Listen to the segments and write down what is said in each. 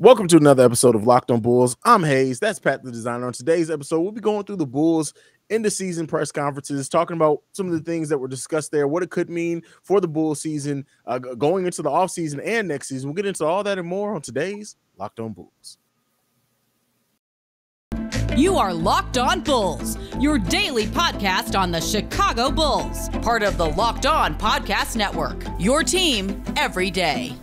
Welcome to another episode of Locked on Bulls. I'm Haize. That's Pat, the designer. On today's episode, we'll be going through the Bulls end of season press conferences, talking about some of the things that were discussed there, what it could mean for the Bulls season, going into the offseason and next season. We'll get into all that and more on today's Locked on Bulls. You are Locked on Bulls, your daily podcast on the Chicago Bulls, part of the Locked on Podcast Network, your team every day.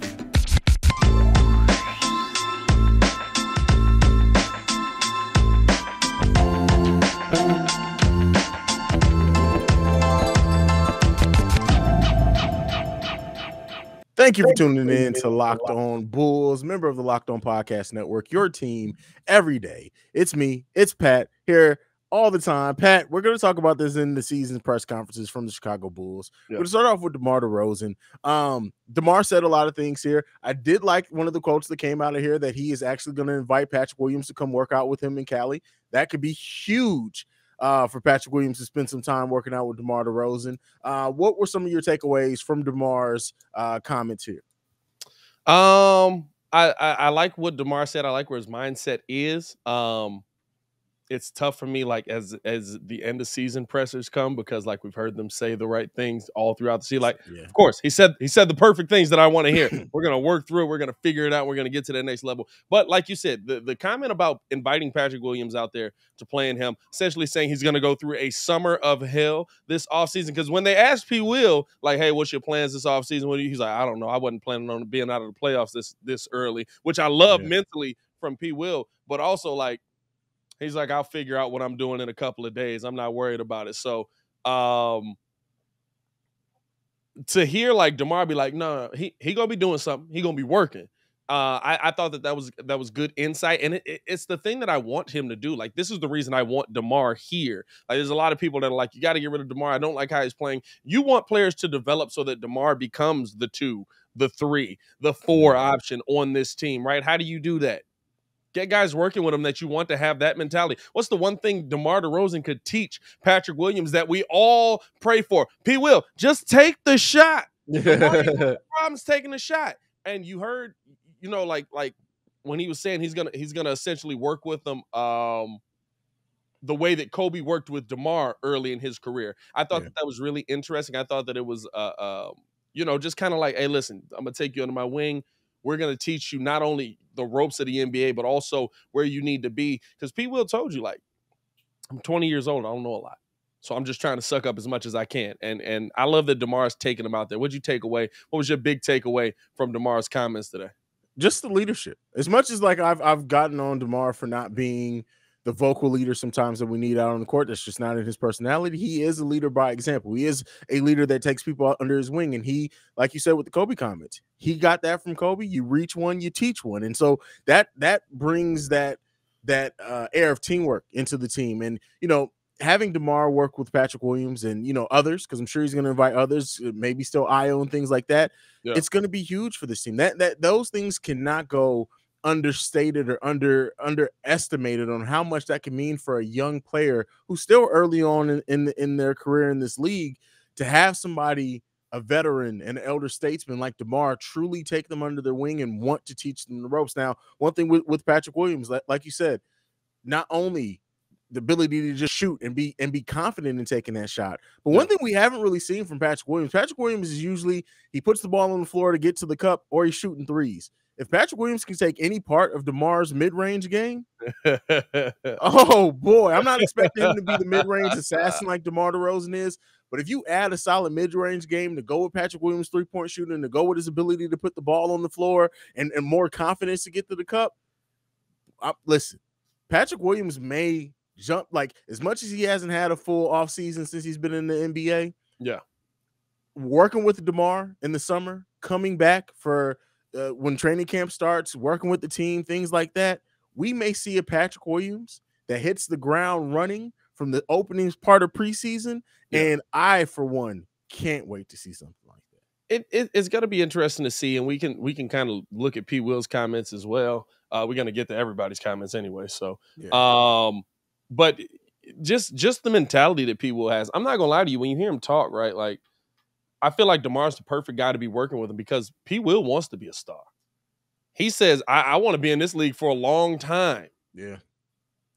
Thank you for tuning in to Locked on Bulls, member of the Locked on Podcast Network, your team every day. It's me, it's Pat, here all the time. Pat, we're going to talk about this in the season press conferences from the Chicago Bulls. Yep. We're going to start off with DeMar DeRozan. DeMar said a lot of things here. I did like one of the quotes that came out of here that he is actually going to invite Patrick Williams to come work out with him in Cali. That could be huge for Patrick Williams to spend some time working out with DeMar DeRozan. What were some of your takeaways from DeMar's comments here? I like what DeMar said. I like where his mindset is. It's tough for me, like as the end of season pressers come, because like we've heard them say the right things all throughout the season. Like, Of course, he said the perfect things that I want to hear. We're gonna work through it. We're gonna figure it out. We're gonna get to that next level. But like you said, the comment about inviting Patrick Williams out there to play in him, essentially saying he's gonna go through a summer of hell this offseason. Because when they asked P. Will, like, hey, what's your plans this offseason? He's like, I don't know. I wasn't planning on being out of the playoffs this early, which I love mentally from P. Will, but also like. He's like, I'll figure out what I'm doing in a couple of days. I'm not worried about it. So to hear like DeMar be like, no, he gonna be doing something. He gonna be working. I thought that was good insight, and it's the thing that I want him to do. Like, this is the reason I want DeMar here. Like, there's a lot of people that are like, you got to get rid of DeMar. I don't like how he's playing. You want players to develop so that DeMar becomes the 2, the 3, the 4 option on this team, right? How do you do that? Get guys working with him that you want to have that mentality. What's the one thing DeMar DeRozan could teach Patrick Williams that we all pray for? P. Will, just take the shot. Problems taking the shot. And you heard, like when he was saying he's gonna essentially work with them the way that Kobe worked with DeMar early in his career. I thought that was really interesting. I thought that it was just kind of like, hey, listen, I'm gonna take you under my wing. We're going to teach you not only the ropes of the NBA, but also where you need to be. Because P. Will told you, like, I'm 20 years old. I don't know a lot. So I'm just trying to suck up as much as I can. And I love that DeMar's taking them out there. What'd you take away? What was your big takeaway from DeMar's comments today? Just the leadership. As much as, like, I've gotten on DeMar for not being the vocal leader sometimes that we need out on the court. That's just not in his personality. He is a leader by example. He is a leader that takes people under his wing. And he, like you said with the Kobe comments, he got that from Kobe. You reach one, you teach one. And so that brings that air of teamwork into the team. And, having DeMar work with Patrick Williams and, others, because I'm sure he's going to invite others, maybe still Io and things like that. Yeah. It's going to be huge for this team. That those things cannot go understated or underestimated on how much that can mean for a young player who's still early on in their career in this league, to have somebody, a veteran and an elder statesman like DeMar, truly take them under their wing and want to teach them the ropes. Now, one thing with Patrick Williams, like you said, not only the ability to just shoot and be confident in taking that shot, but one thing we haven't really seen from Patrick Williams is usually he puts the ball on the floor to get to the cup, or he's shooting threes. If Patrick Williams can take any part of DeMar's mid-range game, oh boy, I'm not expecting him to be the mid-range assassin like DeMar DeRozan is, but if you add a solid mid-range game to go with Patrick Williams' three-point shooting, to go with his ability to put the ball on the floor and more confidence to get to the cup, listen, Patrick Williams may jump, like, as much as he hasn't had a full offseason since he's been in the NBA. Yeah. Working with DeMar in the summer, coming back for when training camp starts, working with the team, things like that, we may see a Patrick Williams that hits the ground running from the opening part of preseason. Yeah. And I, for one, can't wait to see something like that. It's going to be interesting to see, and we can kind of look at P. Will's comments as well. We're going to get to everybody's comments anyway. So, but just the mentality that P. Will has. I'm not going to lie to you, when you hear him talk, right, like, I feel like DeMar's the perfect guy to be working with him, because P. Will wants to be a star. He says, I want to be in this league for a long time. Yeah.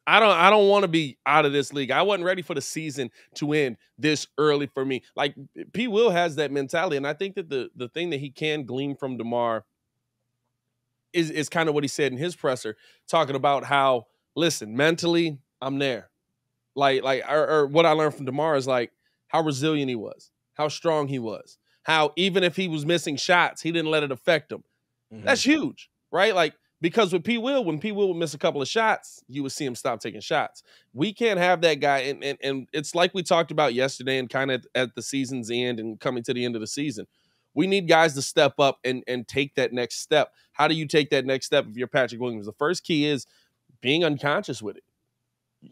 I don't want to be out of this league. I wasn't ready for the season to end this early for me. Like P. Will has that mentality. And I think that the thing that he can glean from DeMar is kind of what he said in his presser, talking about how, listen, mentally, I'm there. Or what I learned from DeMar is like how resilient he was, how strong he was, how even if he was missing shots, he didn't let it affect him. Mm-hmm. That's huge, right? Like, because with P. Will, when P. Will would miss a couple of shots, you would see him stop taking shots. We can't have that guy. And it's like we talked about yesterday and kind of at the season's end and coming to the end of the season. We need guys to step up and take that next step. How do you take that next step if you're Patrick Williams? The first key is being unconscious with it.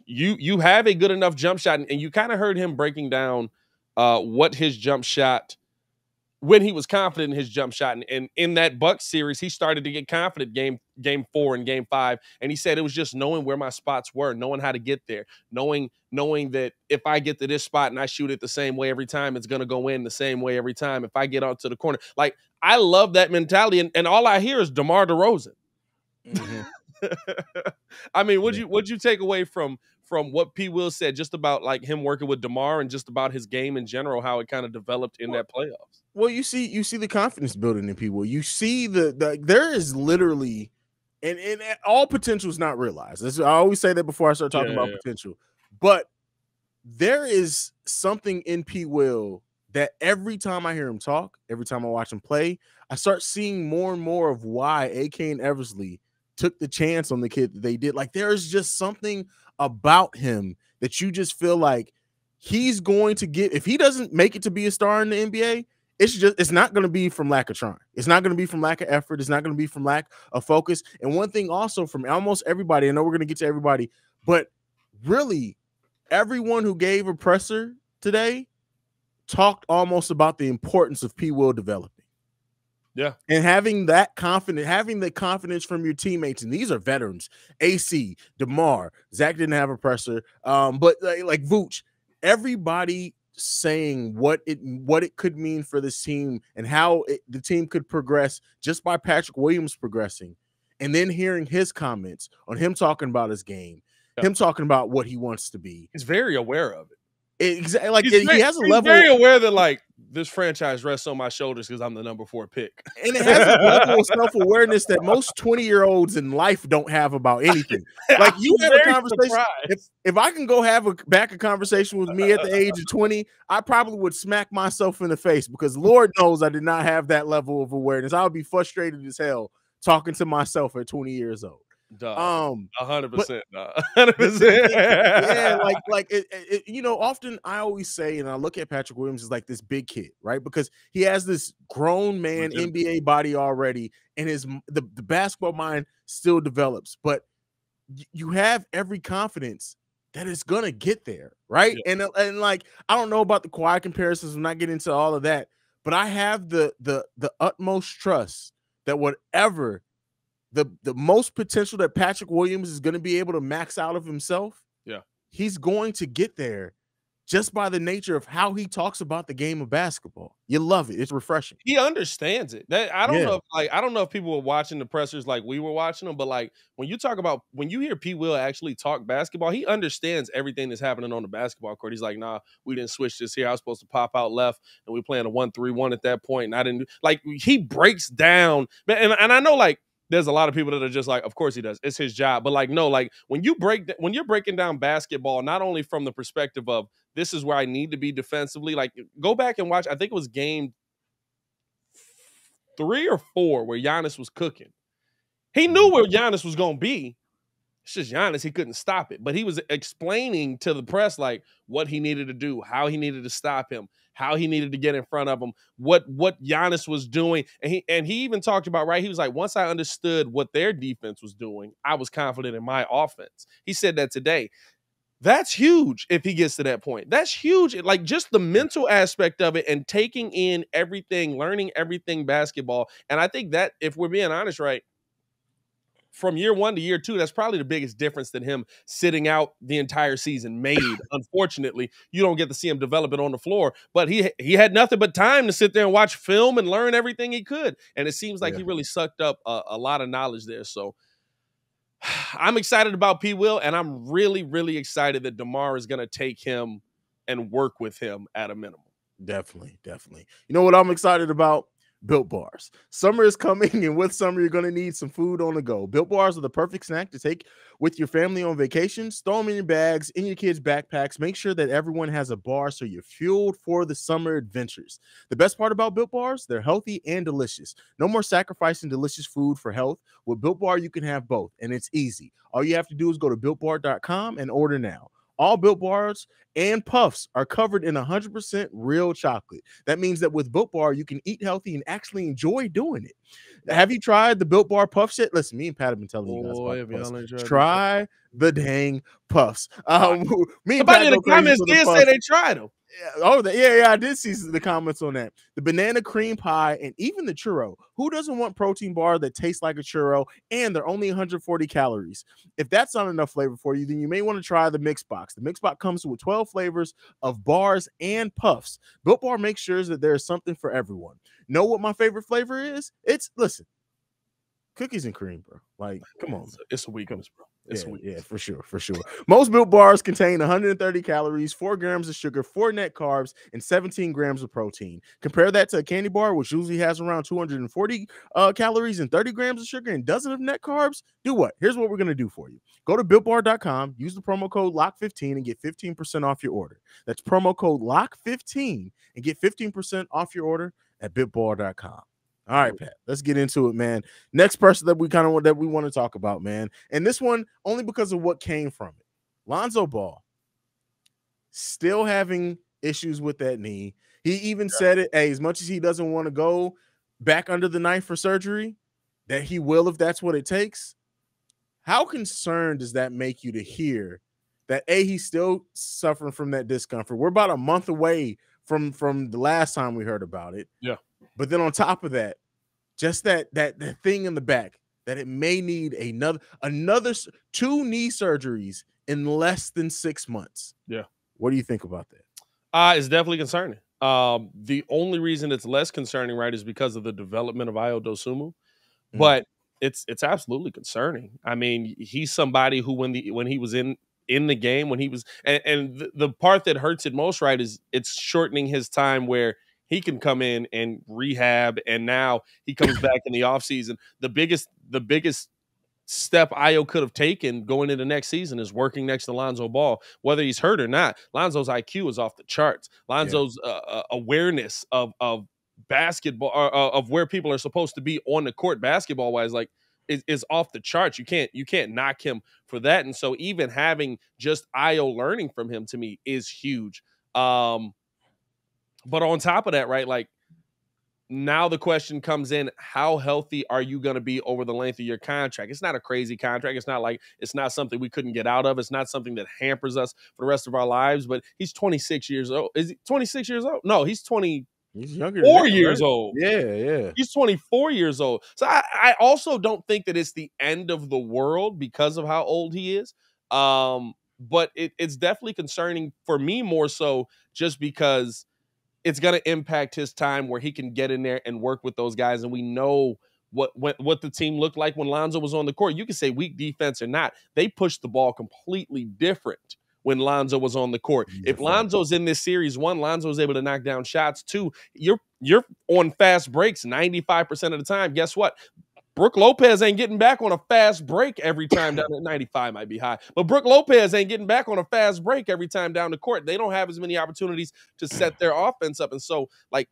You have a good enough jump shot, and you kind of heard him breaking down what his jump shot, when he was confident in his jump shot. And in that Bucks series, he started to get confident game 4 and game 5. And he said it was just knowing where my spots were, knowing how to get there, knowing that if I get to this spot and I shoot it the same way every time, it's going to go in the same way every time. If I get out to the corner, like, I love that mentality. And all I hear is DeMar DeRozan. Mm-hmm. I mean, what'd you take away from what P. Will said, just about like him working with DeMar and just about his game in general, how it kind of developed in that playoffs? Well, you see the confidence building in P. Will. You see the there is literally, and all potential is not realized. I always say that before I start talking about potential, but there is something in P. Will that every time I hear him talk, every time I watch him play, I start seeing more and more of why AK and Eversley took the chance on the kid that they did. Like, there's just something about him that you just feel like he's going to get, if he doesn't make it to be a star in the NBA, it's not going to be from lack of trying. It's not going to be from lack of effort. It's not going to be from lack of focus. And one thing also from almost everybody, I know we're going to get to everybody, but really everyone who gave a presser today talked almost about the importance of P. Will developing. Yeah. And having the confidence from your teammates, and these are veterans, AC, DeMar, Zach didn't have a presser, but like Vooch, everybody saying what it could mean for this team and how the team could progress just by Patrick Williams progressing. And then hearing his comments on him talking about his game, him talking about what he wants to be. He's very aware of it. Exactly. Like, he has a level. Very aware that, like, this franchise rests on my shoulders because I'm the number 4 pick. And it has a level of self-awareness that most 20-year-olds in life don't have about anything. Like, you have a conversation. If I can go have a conversation with me at the age of 20, I probably would smack myself in the face, because Lord knows I did not have that level of awareness. I would be frustrated as hell talking to myself at 20 years old. 100%. 100%. Yeah, like it, you know, often I always say, and I look at Patrick Williams as like this big kid, right? Because he has this grown man NBA body already, and the basketball mind still develops. But you have every confidence that it's gonna get there, right? Yeah. And like, I don't know about the Kawhi comparisons. I'm not getting into all of that, but I have the utmost trust that whatever the most potential that Patrick Williams is going to be able to max out of himself, he's going to get there just by the nature of how he talks about the game of basketball. You love it. It's refreshing. He understands it. I don't know if people were watching the pressers like we were watching them, but like when you hear P. Will actually talk basketball, he understands everything that's happening on the basketball court. He's like, nah, we didn't switch this here. I was supposed to pop out left, and we playing a 1-3-1 at that point, and I didn't. Like, he breaks down, and I know, like, there's a lot of people that are just like, of course he does. It's his job. But like, no, like when you're breaking down basketball, not only from the perspective of this is where I need to be defensively, like, go back and watch. I think it was game 3 or 4 where Giannis was cooking. He knew where Giannis was going to be. It's just Giannis. He couldn't stop it. But he was explaining to the press, like, what he needed to do, how he needed to stop him, how he needed to get in front of him, what Giannis was doing. And he even talked about, right, he was like, once I understood what their defense was doing, I was confident in my offense. He said that today. That's huge if he gets to that point. That's huge. Like, just the mental aspect of it and taking in everything, learning everything basketball. And I think that, if we're being honest, right, from year 1 to year 2, that's probably the biggest difference than him sitting out the entire season made. Unfortunately, you don't get to see him develop it on the floor, but he had nothing but time to sit there and watch film and learn everything he could. And it seems like he really sucked up a lot of knowledge there. So I'm excited about P. Will, and I'm really, really excited that DeMar is going to take him and work with him at a minimum. Definitely. You know what I'm excited about? Built Bars. Summer is coming, and with summer, you're going to need some food on the go. Built Bars are the perfect snack to take with your family on vacations. Throw them in your bags, in your kids' backpacks. Make sure that everyone has a bar so you're fueled for the summer adventures. The best part about Built Bars, they're healthy and delicious. No more sacrificing delicious food for health. With Built Bar, you can have both, and it's easy. All you have to do is go to BuiltBar.com and order now. All Built Bars and Puffs are covered in 100% real chocolate. That means that with Built Bar, you can eat healthy and actually enjoy doing it. Have you tried the Built Bar Puffs yet? Listen, me and Pat have been telling you guys about the Puffs. Try the dang Puffs. Me and Somebody Pat in the comments did say they tried them. I did see the comments on that. The banana cream pie and even the churro. Who doesn't want protein bar that tastes like a churro and they're only 140 calories? If that's not enough flavor for you, then you may want to try the mix box. The mix box comes with 12 flavors of bars and puffs. Built Bar makes sure that there's something for everyone. Know what my favorite flavor is? Listen, cookies and cream, bro. Like, come on. It's a weakness, bro. Yeah, for sure. Most Built Bars contain 130 calories, 4 grams of sugar, 4 net carbs, and 17 grams of protein. Compare that to a candy bar, which usually has around 240 calories and 30 grams of sugar and dozen of net carbs. Do what? Here's what we're going to do for you. Go to BuiltBar.com, use the promo code LOCK15 and get 15% off your order. That's promo code LOCK15 and get 15% off your order at BuiltBar.com. All right, Pat, let's get into it, man. Next person that we want to talk about, man. And this one only because of what came from it. Lonzo Ball still having issues with that knee. He even said it, hey, as much as he doesn't want to go back under the knife for surgery, that he will if that's what it takes. How concerned does that make you to hear that he's still suffering from that discomfort? We're about a month away from the last time we heard about it. Yeah. But then on top of that, just that thing in the back that it may need another 2 knee surgeries in less than 6 months. Yeah. What do you think about that? It's definitely concerning. The only reason it's less concerning, right, is because of the development of Ayo Dosunmu. But it's absolutely concerning. I mean, he's somebody who when he was in the game, when he was and the part that hurts it most, right, is it's shortening his time where he can come in and rehab, and now he comes back in the offseason. The biggest step Ayo could have taken going into next season is working next to Lonzo Ball, whether he's hurt or not. Lonzo's IQ is off the charts. Lonzo's awareness of basketball, of where people are supposed to be on the court basketball wise, like is off the charts. You can't knock him for that. And so even having just Ayo learning from him, to me, is huge. But on top of that, right, like now the question comes in, how healthy are you going to be over the length of your contract? It's not a crazy contract. It's not something we couldn't get out of. It's not something that hampers us for the rest of our lives, but he's 26 years old. Is he 26 years old? No, he's younger 4 years old. Yeah. He's 24 years old. So I also don't think that it's the end of the world because of how old he is. But it's definitely concerning for me more so just because it's going to impact his time where he can get in there and work with those guys. And we know what the team looked like when Lonzo was on the court. You can say weak defense or not. They pushed the ball completely different when Lonzo was on the court. If Lonzo's in this series, 1, Lonzo's able to knock down shots. 2, you're on fast breaks 95% of the time. Guess what? Brook Lopez ain't getting back on a fast break every time down at 95 might be high, but Brook Lopez ain't getting back on a fast break every time down the court. They don't have as many opportunities to set their offense up. And so like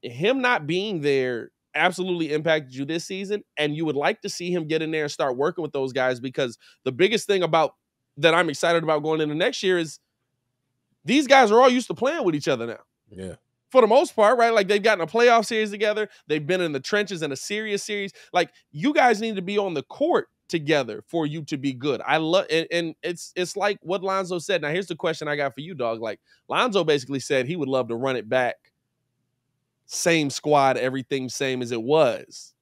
him not being there absolutely impacted you this season. And you would like to see him get in there and start working with those guys, because the biggest thing about that I'm excited about going into next year is these guys are all used to playing with each other now. Yeah. For the most part, right? Like they've gotten a playoff series together. They've been in the trenches in a serious series. Like you guys need to be on the court together for you to be good. I love and it's like what Lonzo said. Now here's the question I got for you, dog. Like Lonzo basically said he would love to run it back. Same squad, everything same as it was.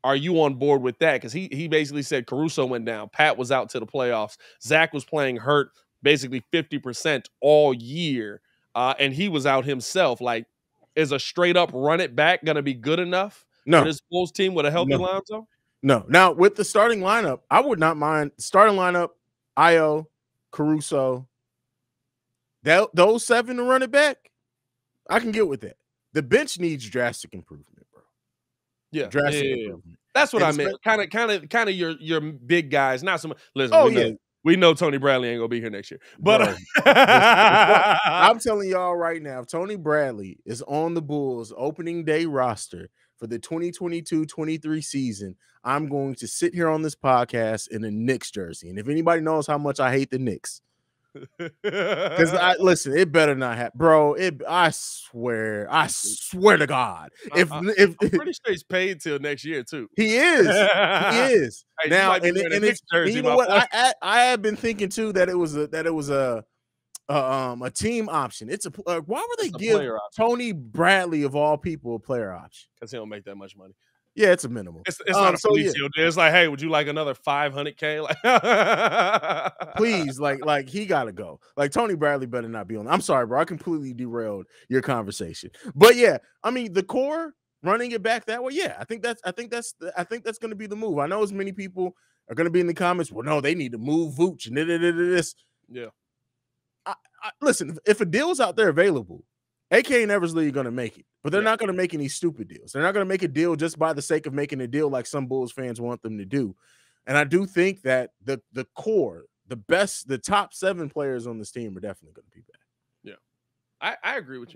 Are you on board with that? Because he basically said Caruso went down. Pat was out to the playoffs. Zach was playing hurt basically 50% all year. And he was out himself. Like, is a straight up run it back going to be good enough for No, this Bulls team with a healthy no, Lonzo? no. Now, with the starting lineup, I would not mind starting lineup, Io, Caruso, those 7 to run it back. I can get with that. The bench needs drastic improvement, bro. Yeah, Drastic yeah. improvement. That's what And I meant. Kind of your big guys, not so much. Listen, Oh, we know Tony Bradley ain't gonna be here next year. But Bro, I'm telling y'all right now, if Tony Bradley is on the Bulls opening day roster for the 2022-23 season, I'm going to sit here on this podcast in a Knicks jersey. And if anybody knows how much I hate the Knicks, because listen, it better not happen, bro. I swear to God, if I'm pretty sure he's paid till next year too. He is. Hey, now, and it's jersey, you know what? I have been thinking too that it was a team option. It's why would they give Tony Bradley of all people a player option? Because he don't make that much money. Yeah, it's a minimum. It's not a police deal. It's like, hey, would you like another $500K? Like, please, like he gotta go. Like Tony Bradley better not be on. I'm sorry, bro. I completely derailed your conversation. But yeah, I mean the core running it back that way. Yeah, I think that's going to be the move. I know as many people are going to be in the comments. Well, no, they need to move Vooch and this. Yeah. Listen, if a deal's out there available, AK and Eversley are going to make it, but they're not going to make any stupid deals. They're not going to make a deal just by the sake of making a deal like some Bulls fans want them to do. And I do think that the core, the top 7 players on this team are definitely going to be back. Yeah, I agree with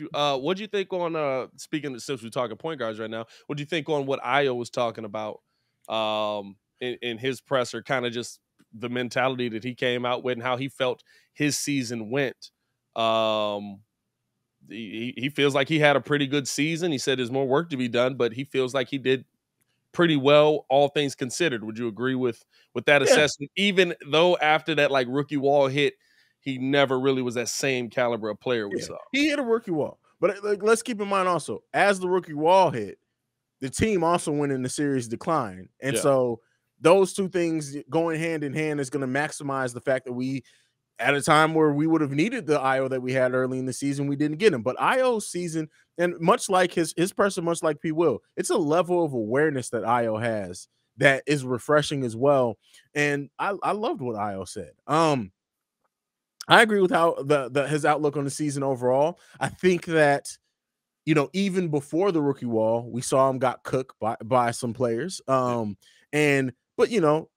you. What do you think on speaking of, since we're talking point guards right now, what do you think on what Io was talking about in his presser, kind of just the mentality that he came out with and how he felt his season went? He feels like he had a pretty good season. He said there's more work to be done, but he feels like he did pretty well, all things considered. Would you agree with that assessment? Even though after that like rookie wall hit, he never really was that same caliber of player we saw. He hit a rookie wall. But let's keep in mind also, as the rookie wall hit, the team also went in the series decline. And so those two things going hand in hand is going to maximize the fact that we, at a time where we would have needed the Io that we had early in the season, we didn't get him. But Io's season, and much like his person, much like P. Will, it's a level of awareness that Io has that is refreshing as well. And I loved what Io said. I agree with how his outlook on the season overall. I think that, even before the rookie wall, we saw him got cooked by some players. But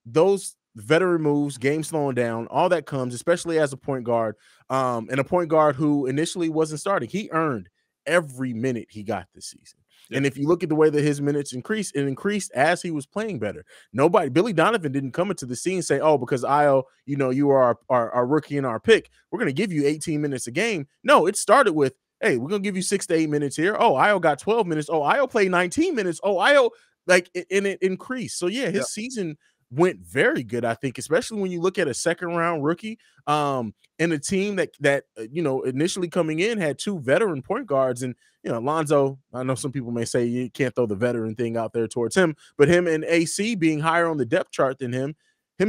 those veteran moves, game slowing down, all that comes, especially as a point guard, and a point guard who initially wasn't starting. He earned every minute he got this season. Yep. And if you look at the way that his minutes increased, it increased as he was playing better. Billy Donovan didn't come into the scene and say, oh, because Io, you are our rookie and our pick, we're going to give you 18 minutes a game. No, it started with, hey, we're going to give you 6 to 8 minutes here. Oh, Io got 12 minutes. Oh, Io played 19 minutes. Oh, Io, and it increased. So yeah, his season went very good, I think, especially when you look at a second-round rookie and a team that initially coming in had 2 veteran point guards. And, Lonzo, I know some people may say you can't throw the veteran thing out there towards him, but him and AC being higher on the depth chart than him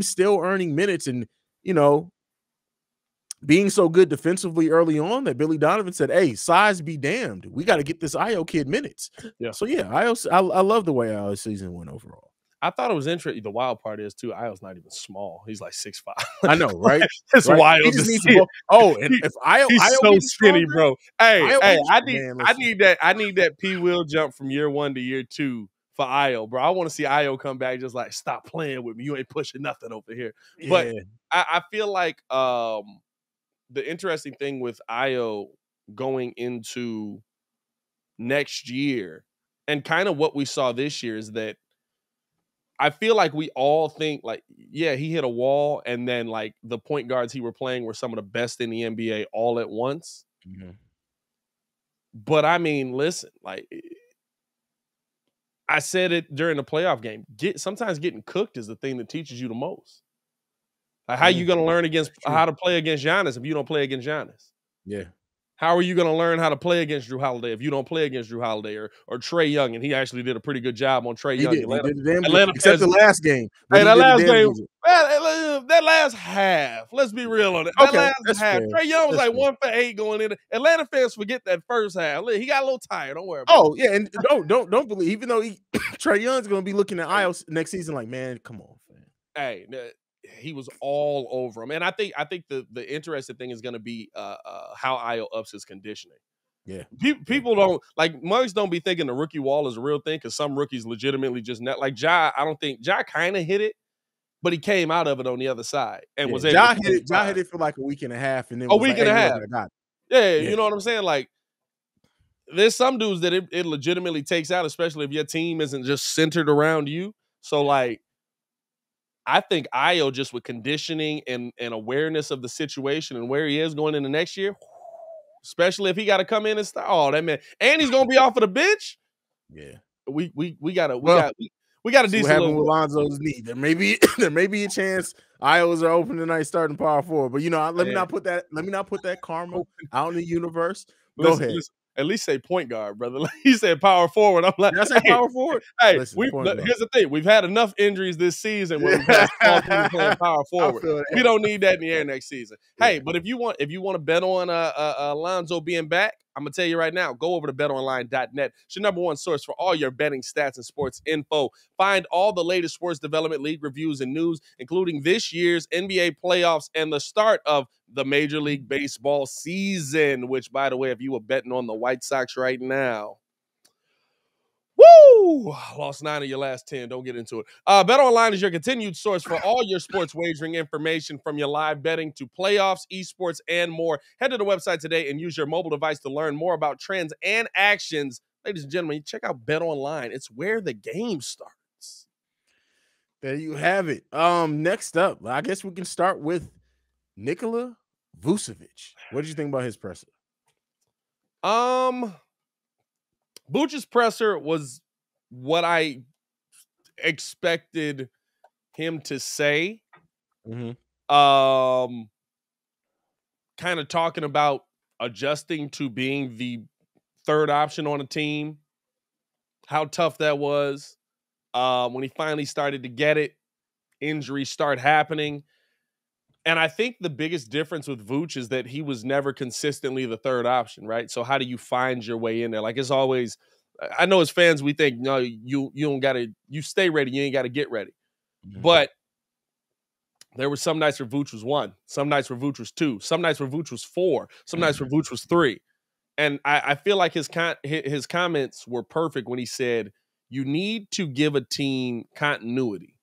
still earning minutes and, being so good defensively early on that Billy Donovan said, hey, size be damned. We got to get this Io kid minutes. Yeah. So, yeah, I love the way Io's season went overall. I thought it was interesting. The wild part is, too, Io's not even small. He's like 6'5". I know, right? It's wild to see. And if Io, he's so skinny, stronger, bro. Hey, I need that P. Will jump from year 1 to year 2 for Io, bro. I want to see Io come back just like, stop playing with me. You ain't pushing nothing over here. Yeah. But I feel like the interesting thing with Io going into next year and kind of what we saw this year is that I feel like we all think like, yeah, he hit a wall and then like the point guards he were playing were some of the best in the NBA all at once. Mm-hmm. But I mean, listen, like I said it during the playoff game, sometimes getting cooked is the thing that teaches you the most. Like how you going to learn how to play against Giannis if you don't play against Giannis? Yeah. How are you going to learn how to play against Drew Holiday if you don't play against Drew Holiday or Trae Young? And he actually did a pretty good job on Trae Young. He did a damn good, Atlanta except fans, the last game. But hey, he that did a last damn game, good. that last half, let's be real on it. That Okay, last that's half, fair. Trae Young was That's like fair. 1 for 8 going in. Atlanta fans forget that first half. He got a little tired. Don't worry about it. Oh, yeah, and don't believe, even though Trae Young's going to be looking at Io next season like, man, come on, man. Hey, he was all over him. And I think the interesting thing is going to be how Io ups his conditioning. Yeah. People don't like mugs don't be thinking the rookie wall is a real thing because some rookies legitimately just not like Ja. I don't think Ja kind of hit it, but he came out of it on the other side and was able Ja to hit it for like a week and a half, and then a was week like, and a hey, half. look, I got it. Yeah, you know what I'm saying? Like, there's some dudes that it legitimately takes out, especially if your team isn't just centered around you. So, like, I think Io just with conditioning and awareness of the situation and where he is going into next year, especially if he got to come in and start. Oh, that man, and he's gonna be off of the bench. Yeah, we got a decent. What happened with Lonzo's knee? There may be a chance Ios are open tonight, starting power forward. But let me not put that karma out in the universe. Go ahead. Listen, at least say point guard, brother. He said power forward. I'm like, did I say power forward? Hey, listen, here's the thing: we've had enough injuries this season where we've had small teams playing power forward. We don't need that in the air next season. Yeah. Hey, but if you want to bet on Alonzo being back, I'm gonna tell you right now: go over to betonline.net. It's your number one source for all your betting stats and sports info. Find all the latest sports development, league reviews, and news, including this year's NBA playoffs and the start of the Major League Baseball season. Which, by the way, if you were betting on the White Sox right now, woo! Lost 9 of your last 10. Don't get into it. BetOnline is your continued source for all your sports wagering information, from your live betting to playoffs, esports, and more. Head to the website today and use your mobile device to learn more about trends and actions. Ladies and gentlemen, check out BetOnline. It's where the game starts. There you have it. Next up, I guess we can start with Nikola Vucevic. What did you think about his presser? Vooch's presser was what I expected him to say. Mm-hmm. Kind of talking about adjusting to being the third option on a team, how tough that was. When he finally started to get it, injuries start happening. And I think the biggest difference with Vooch is that he was never consistently the third option, right? So how do you find your way in there? Like, it's always, I know as fans, we think, no, you don't got to, you stay ready. You ain't got to get ready. Mm-hmm. But there were some nights where Vooch was 1, some nights where Vooch was 2, some nights where Vooch was 4, some nights where Vooch was 3. And I feel like his comments were perfect when he said, you need to give a team continuity.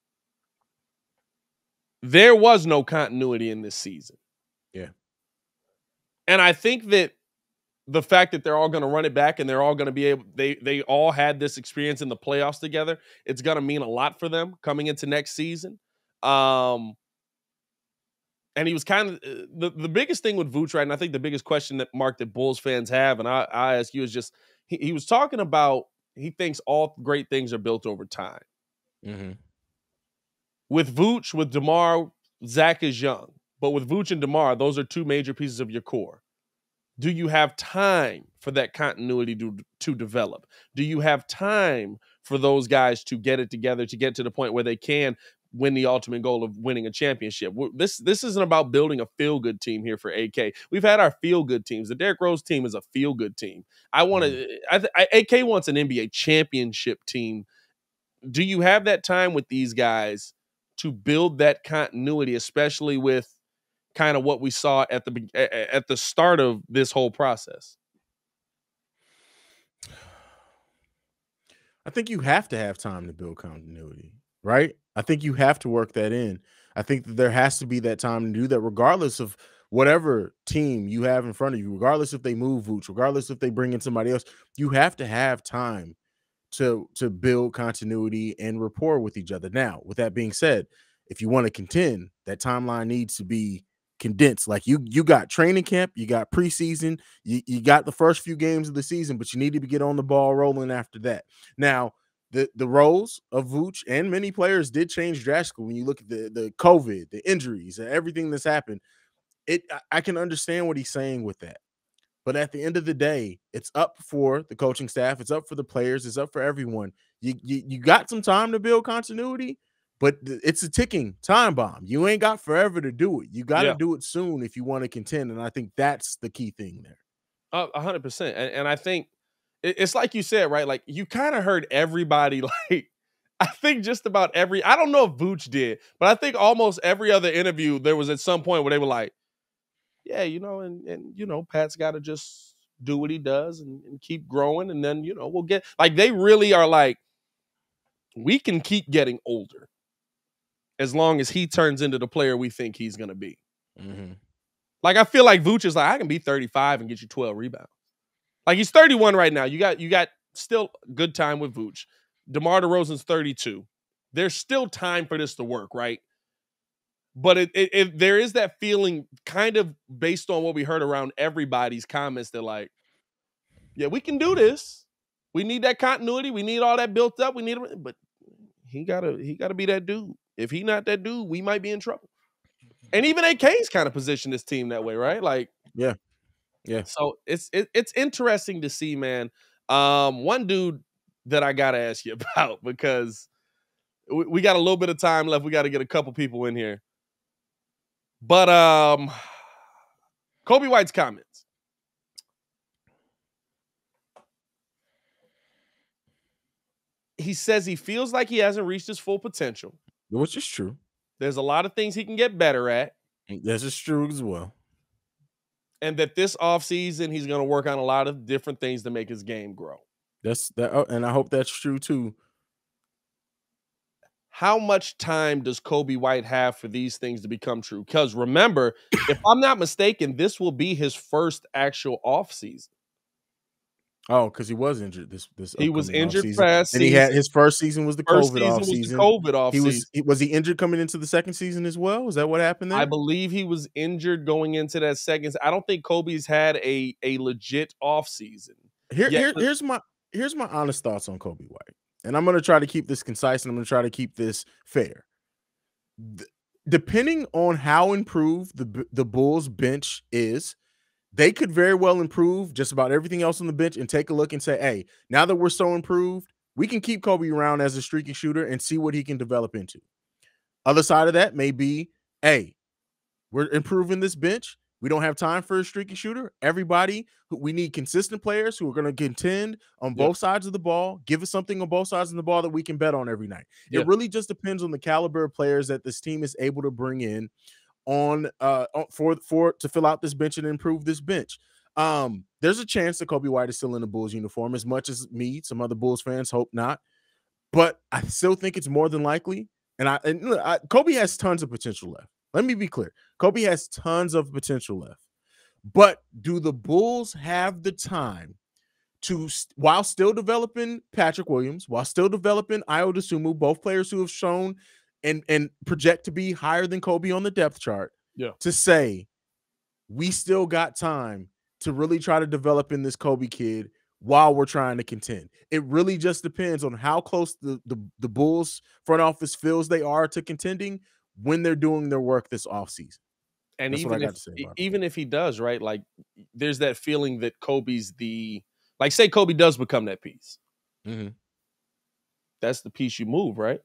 There was no continuity in this season. Yeah. And I think that the fact that they're all going to run it back and they're all going to be able, they all had this experience in the playoffs together, it's going to mean a lot for them coming into next season. And he was kind of the biggest thing with Vooch, right? And I think the biggest question that Bulls fans have, and I ask you, is just he was talking about, he thinks all great things are built over time. Mm-hmm. With Vooch, with DeMar, Zach is young. But with Vooch and DeMar, those are 2 major pieces of your core. Do you have time for that continuity to develop? Do you have time for those guys to get it together, to get to the point where they can win the ultimate goal of winning a championship? This isn't about building a feel-good team here for AK. We've had our feel-good teams. The Derrick Rose team is a feel-good team. AK wants an NBA championship team. Do you have that time with these guys to build that continuity, especially with kind of what we saw at the start of this whole process? I think you have to have time to build continuity, right? I think you have to work that in. I think that there has to be that time to do that, regardless of whatever team you have in front of you, regardless if they move Vooch, regardless if they bring in somebody else. You have to have time to build continuity and rapport with each other. Now, with that being said, if you want to contend, that timeline needs to be condensed. Like you got training camp, you got preseason, you got the first few games of the season, but you need to get on the ball rolling after that. Now, the roles of Vooch and many players did change drastically when you look at the COVID, the injuries, and everything that's happened. I can understand what he's saying with that. But at the end of the day, it's up for the coaching staff. It's up for the players. It's up for everyone. You got some time to build continuity, but it's a ticking time bomb. You ain't got forever to do it. You got to do it soon if you want to contend. And I think that's the key thing there. 100%. And I think it's like you said, right? Like you kind of heard everybody like, I think just about I don't know if Vooch did, but I think almost every other interview there was at some point where they were like, yeah, and Pat's got to just do what he does and keep growing. And then, we'll get like, they really are like, we can keep getting older as long as he turns into the player we think he's going to be. Mm-hmm. Like, I feel like Vooch is like, I can be 35 and get you 12 rebounds. Like, he's 31 right now. You got still good time with Vooch. DeMar DeRozan's 32. There's still time for this to work, right? But there is that feeling kind of based on what we heard around everybody's comments that like, yeah, we can do this. We need that continuity. We need all that built up. But he gotta be that dude. If he not that dude, we might be in trouble. And even AK's kind of positioned this team that way, right? Like, yeah. So it's interesting to see, man. One dude that I gotta ask you about because we got a little bit of time left. We got to get a couple people in here. But Kobe White's comments. He says he feels like he hasn't reached his full potential. Which is true. There's a lot of things he can get better at. This is true as well. And that this offseason, he's going to work on a lot of different things to make his game grow. And I hope that's true too. How much time does Kobe White have for these things to become true? Because remember, if I'm not mistaken, this will be his first actual offseason. Oh, because he was injured this he was injured past season. And he had his first season was the COVID offseason. Was he injured coming into the second season as well? Is that what happened there? I believe he was injured going into that second. I don't think Kobe's had a legit offseason. Here's my honest thoughts on Kobe White. And I'm going to try to keep this concise and I'm going to try to keep this fair. Depending on how improved the Bulls bench is, they could very well improve just about everything else on the bench and take a look and say, hey, now that we're so improved, we can keep Kobe around as a streaky shooter and see what he can develop into. Other side of that may be, hey, we're improving this bench. We don't have time for a streaky shooter. We need consistent players who are going to contend on both sides of the ball, give us something on both sides of the ball that we can bet on every night. It really just depends on the caliber of players that this team is able to bring in to fill out this bench and improve this bench. There's a chance that Kobe White is still in the Bulls uniform, as much as some other Bulls fans hope not. But I still think it's more than likely. And Kobe has tons of potential left. Let me be clear. Kobe has tons of potential left. But do the Bulls have the time to, while still developing Patrick Williams, while still developing Ayo Dosunmu, both players who have shown and project to be higher than Kobe on the depth chart, to say we still got time to really try to develop in this Kobe kid while we're trying to contend? It really just depends on how close the Bulls front office feels they are to contending when they're doing their work this offseason. And even if he does, right, like there's that feeling that Kobe's say Kobe does become that piece. Mm-hmm. That's the piece you move, right?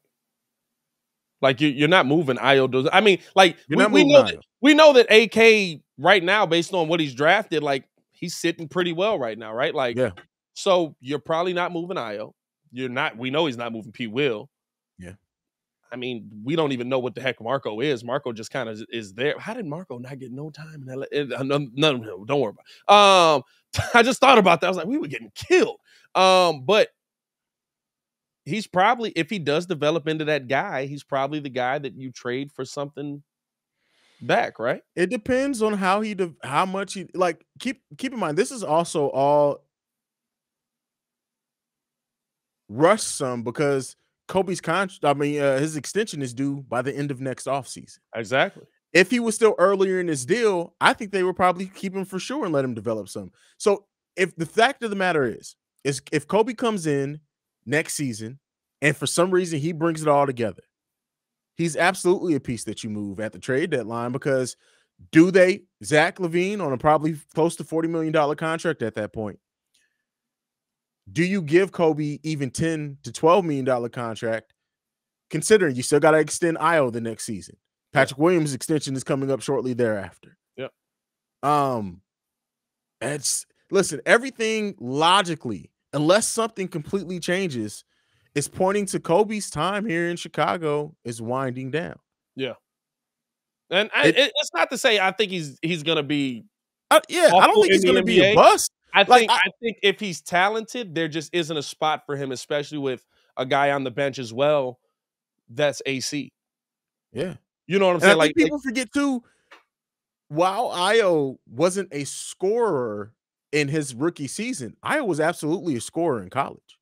Like you're not moving Ayo Dosunmu. I mean, like we know that AK right now, based on what he's drafted, like he's sitting pretty well right now, right? Like, so you're probably not moving Ayo. We know he's not moving P. Will. Yeah. I mean, we don't even know what the heck Marco is. Marco just kind of is there. How did Marco not get no time in LA? None of him. Don't worry about it. I just thought about that. I was like, we were getting killed. But he's probably, if he does develop into that guy, he's probably the guy that you trade for something back, right? It depends on how much he like. Keep in mind, this is also all rushed some because Kobe's his extension is due by the end of next offseason. Exactly. If he was still earlier in his deal, I think they would probably keep him for sure and let him develop some. So if the fact of the matter is if Kobe comes in next season and for some reason he brings it all together, he's absolutely a piece that you move at the trade deadline because Do they Zach LaVine on a probably close to $40 million contract at that point? Do you give Kobe even $10 to $12 million contract, considering you still got to extend Io the next season? Patrick Williams' extension is coming up shortly thereafter. Yep. Listen, everything logically, unless something completely changes, is pointing to Kobe's time here in Chicago is winding down. Yeah. And it's not to say I think he's going to be I don't think he's going to be a bust. I think if he's talented, there just isn't a spot for him, especially with a guy on the bench as well that's AC. Yeah. You know what I'm saying? Like people forget too, while Io wasn't a scorer in his rookie season, Io was absolutely a scorer in college.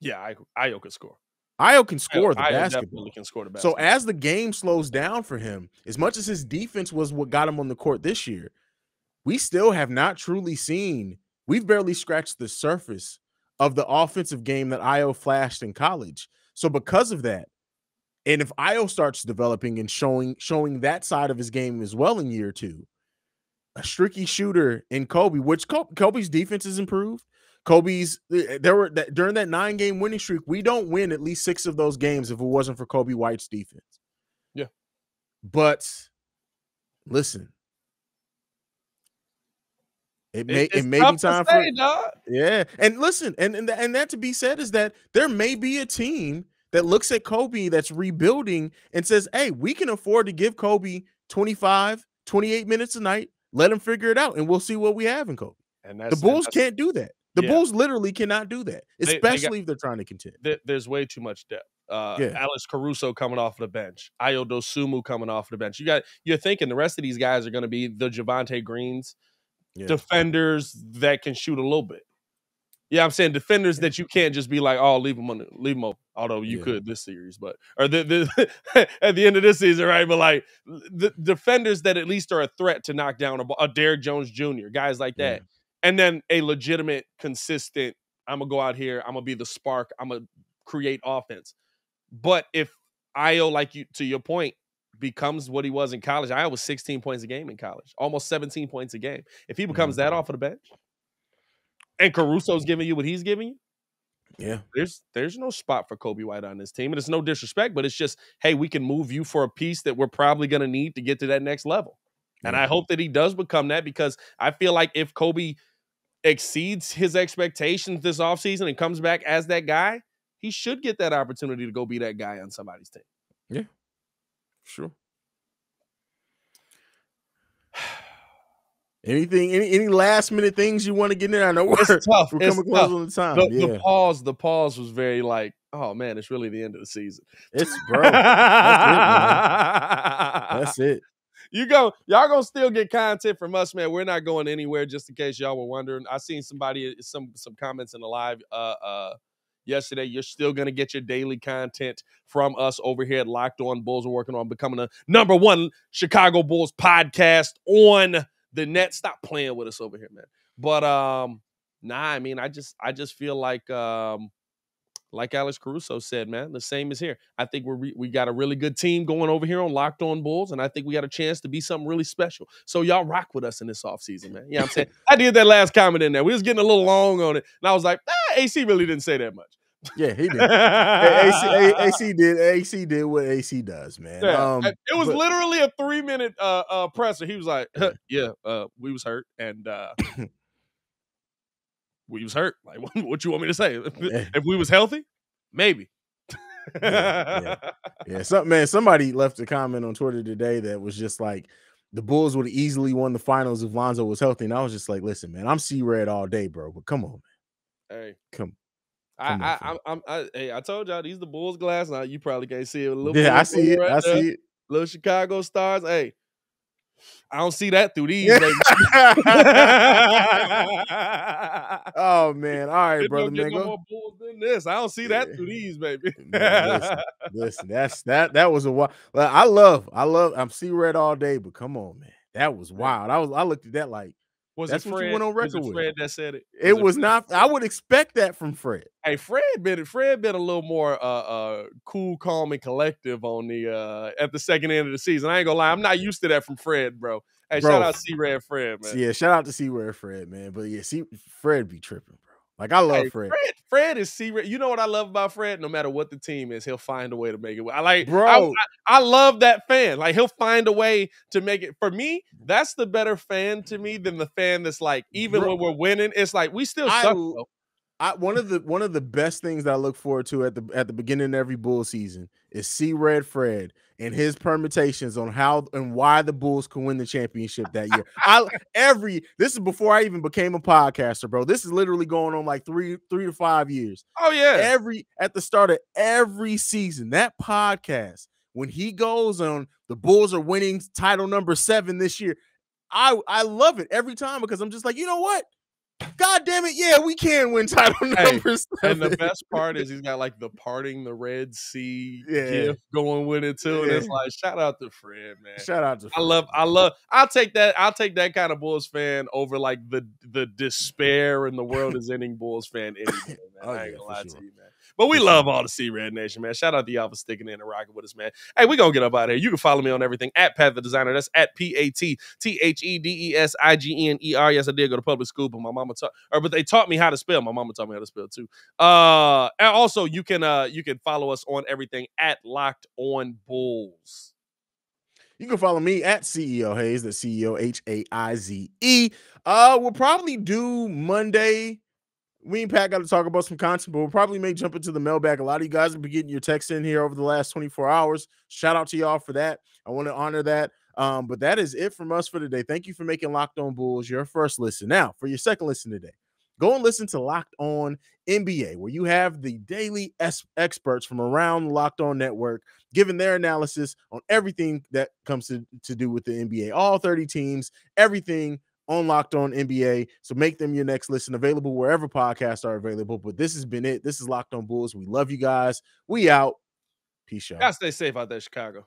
Yeah, Io could score. Io can score the basketball. Definitely can score the basketball. So as the game slows down for him, as much as his defense was what got him on the court this year, we still have not truly seen, we've barely scratched the surface of the offensive game that Io flashed in college. So because of that, and if Io starts developing and showing that side of his game as well in year two, a streaky shooter in Kobe, which Kobe's defense has improved. During that 9-game winning streak, we don't win at least 6 of those games if it wasn't for Kobe White's defense. Yeah. But listen, it may be time for yeah. And listen, and that to be said is that there may be a team that looks at Kobe that's rebuilding and says, hey, we can afford to give Kobe 25, 28 minutes a night. Let him figure it out, and we'll see what we have in Kobe. And the Bulls can't do that. The Bulls literally cannot do that, especially if they're trying to contend. There's way too much depth. Alex Caruso coming off of the bench, Ayo Dosunmu coming off of the bench. You're thinking the rest of these guys are going to be the Javonte Greens, defenders that can shoot a little bit. Yeah, I'm saying defenders that you can't just be like, oh, leave them open. Although you could this series, but at the end of this season, right? But like the defenders that at least are a threat to knock down a Derrick Jones Jr., guys like that, and then a legitimate, consistent. I'm gonna go out here. I'm gonna be the spark. I'm gonna create offense. But if Io, to your point, becomes what he was in college, Io was 16 points a game in college, almost 17 points a game. If he becomes that off of the bench, and Caruso's giving you what he's giving you, there's no spot for Kobe White on this team. And it's no disrespect, but it's just, hey, we can move you for a piece that we're probably going to need to get to that next level. And I hope that he does become that, because I feel like if Kobe exceeds his expectations this offseason and comes back as that guy, he should get that opportunity to go be that guy on somebody's team. Yeah, sure. Any last minute things you want to get in? I know we're tough. We're coming close on the time. The pause was very like, oh man, it's really the end of the season. It's bro. That's it, man. That's it. Y'all gonna still get content from us, man. We're not going anywhere, just in case y'all were wondering. I seen some comments in the live yesterday. You're still gonna get your daily content from us over here at Locked On Bulls. We're working on becoming the #1 Chicago Bulls podcast on the net. Stop playing with us over here, man. But I mean, I just feel like Alex Caruso said, man, the same is here. I think we got a really good team going over here on Locked On Bulls, and I think we got a chance to be something really special. So y'all rock with us in this offseason, man. You know what I'm saying? I did that last comment in there. We was getting a little long on it, and I was like, AC really didn't say that much. Yeah, he did. AC did what AC does, man. Yeah. It was literally a 3-minute presser. He was like, we was hurt, and we was hurt. Like, what you want me to say? If we was healthy, maybe. Somebody left a comment on Twitter today that was just like, the Bulls would have easily won the finals if Lonzo was healthy. And I was just like, listen, man, I'm C-Red all day, bro. But come on, man. Hey, come. I told y'all these the Bulls glass. Now you probably can't see it a little bit. Yeah, I see it. I see it. Little Chicago Stars. Hey, I don't see that through these. Oh man! All right, brother. Man, no more Bulls than this. I don't see that through these, baby. Man, listen, that was a wild. I'm C-Red all day, but come on, man, that was wild. I looked at that like, Was That's it what you Fred? went on Was record it with. Fred that said it? It was not. I would expect that from Fred. Hey, Fred been a little more cool, calm, and collective on the at the second end of the season. I ain't gonna lie, I'm not used to that from Fred, bro. Hey, shout out C-Red Fred, man. Yeah, shout out to C-Red Fred, man. But yeah, Fred be tripping, bro. Like I love Fred. Fred is C-Red. You know what I love about Fred? No matter what the team is, he'll find a way to make it. I love that fan. Like he'll find a way to make it. For me, that's the better fan to me than the fan that's like, even when we're winning, it's like we still suck. Though. One of the best things that I look forward to at the beginning of every Bull season is C-Red Fred and his permutations on how and why the Bulls can win the championship that year. This is before I even became a podcaster, bro. This is literally going on like 3 to 5 years. Oh yeah. At the start of every season, that podcast, when he goes on the Bulls are winning title number 7 this year, I love it every time because I'm just like, you know what? God damn it, yeah, we can win title number 7. And the best part is he's got like the parting the Red Sea gift going with it too. And it's like, shout out to Fred, man. Shout out to Fred. I'll take that kind of Bulls fan over like the despair and the world is ending Bulls fan any day, man. I ain't gonna lie to you, man. But we love all the C-Red Nation, man. Shout out to y'all for sticking in and rocking with us, man. Hey, we gonna get up out of here. You can follow me on everything at Pat the Designer. That's at PATTHEDESIGNER. Yes, I did go to public school, but but they taught me how to spell. My mama taught me how to spell too. And also you can follow us on everything at Locked On Bulls. You can follow me at CEO Haize, that's CEO Haize. We'll probably do Monday. We and Pat got to talk about some content, but we'll probably may jump into the mailbag. A lot of you guys have been getting your texts in here over the last 24 hours. Shout out to y'all for that. I want to honor that. But that is it from us for today. Thank you for making Locked On Bulls your first listen. Now, for your second listen today, go and listen to Locked On NBA, where you have the daily experts from around the Locked On network giving their analysis on everything that comes to do with the NBA, all 30 teams, everything on Locked On NBA. So make them your next listen, available wherever podcasts are available. But this has been it. This is Locked On Bulls. We love you guys. We out. Peace out. Gotta stay safe out there, Chicago.